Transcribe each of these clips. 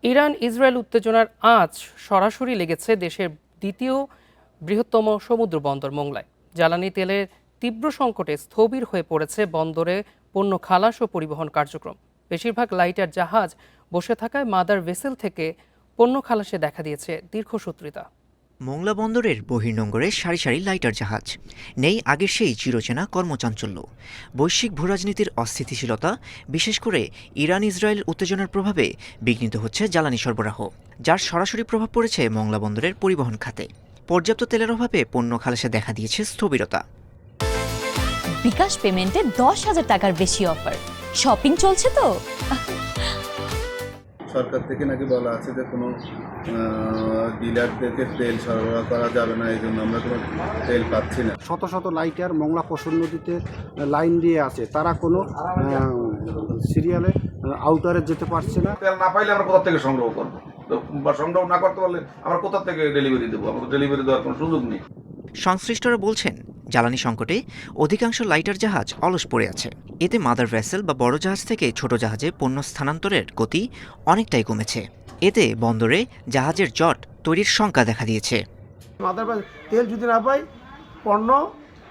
Iran Israel উত্তেজনার আঁচ সরাসরি লেগেছে দেশের দ্বিতীয় বৃহত্তম সমুদ্র বন্দর মোংলায়। জ্বালানি তেলের তীব্র সংকটে স্থবির হয়ে পড়েছে বন্দরে পণ্য খালাস ও পরিবহন কার্যক্রম। বেশিরভাগ লাইটার জাহাজ বসে থাকায় মাদার ভেসেল থেকে পণ্য খালাসে দেখা দিয়েছে দীর্ঘসূত্রিতা। মোংলা বন্দরের বহির্নোঙরে সারি সারি লাইটার জাহাজ, নেই আগের সেই চিরচেনা কর্মচাঞ্চল্য। বৈশ্বিক ভূরাজনীতির অস্থিতিশীলতা, বিশেষ করে ইরান ইসরায়েল উত্তেজনার প্রভাবে বিঘ্নিত হচ্ছে জ্বালানি সরবরাহ, যার সরাসরি প্রভাব পড়েছে মোংলা বন্দরের পরিবহন খাতে। পর্যাপ্ত তেলের অভাবে পণ্য খালাসে দেখা দিয়েছে স্থবিরতা। বিকাশ পেমেন্টে 10,000 টাকার বেশি অফার। শপিং চলছে তো। সরকার থেকে নাকি বলা আছে যে কোনো ডিলারদেরকে তেল সরবরাহ করা যাবে না, এই জন্য আমরা কোনো তেল পাচ্ছি না। শত শত লাইটার মোংলা পশুর নদীতে লাইন দিয়ে আছে, তারা কোনো সিরিয়ালে আউটারে যেতে পারছে না। তেল না পাইলে আমরা কোথা থেকে সংগ্রহ করবো? বা সংগ্রহ না করতে পারলে আমরা কোথা থেকে ডেলিভারি দেবো? আমাদের ডেলিভারি দেওয়ার কোনো সুযোগ নেই। সংশ্লিষ্টরা বলছেন, জ্বালানি সংকটে অধিকাংশ লাইটার জাহাজ অলস পড়ে আছে। এতে মাদার ভেসেল বা বড় জাহাজ থেকে ছোট জাহাজে পণ্য স্থানান্তরের গতি অনেকটাই কমেছে। এতে বন্দরে জাহাজের জট তৈরির শঙ্কা দেখা দিয়েছে। মাদার তেল যদি না পাই, পণ্য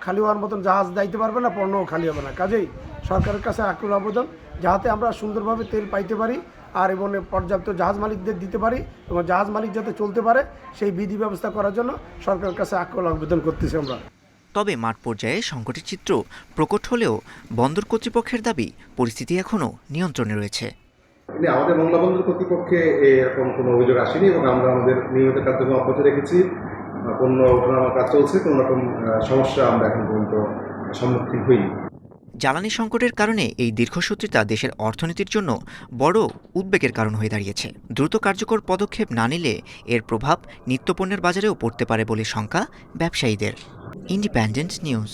খালি হওয়ার মতন জাহাজ যাইতে পারবে না, পণ্যও খালি হবে না। কাজেই সরকারের কাছে আকুল আবেদন, যাতে আমরা সুন্দরভাবে তেল পাইতে পারি আর এবং পর্যাপ্ত জাহাজ মালিকদের দিতে পারি এবং জাহাজ মালিক যাতে চলতে পারে সেই বিধি ব্যবস্থা করার জন্য সরকারের কাছে আকুল আবেদন করতেছি আমরা। তবে মাঠ পর্যায়ে সংকটের চিত্র প্রকট হলেও বন্দর কর্তৃপক্ষের দাবি, পরিস্থিতি এখনও নিয়ন্ত্রণে রয়েছে। আমাদের মোংলা বন্দর কর্তৃপক্ষে এরকম কোনো অভিযোগ আসেনি এবং আমরা আমাদের নিয়মিত কার্যক্রম অব্যাহত রেখেছি। পণ্য ওঠানামার কাজ চলছে, কোনো রকম সমস্যা আমরা এখন পর্যন্ত সম্মুখীন হইনি। জ্বালানি সংকটের কারণে এই দীর্ঘসূত্রিতা দেশের অর্থনীতির জন্য বড় উদ্বেগের কারণ হয়ে দাঁড়িয়েছে। দ্রুত কার্যকর পদক্ষেপ না নিলে এর প্রভাব নিত্যপণ্যের বাজারেও পড়তে পারে বলে শঙ্কা ব্যবসায়ীদের। Independent news.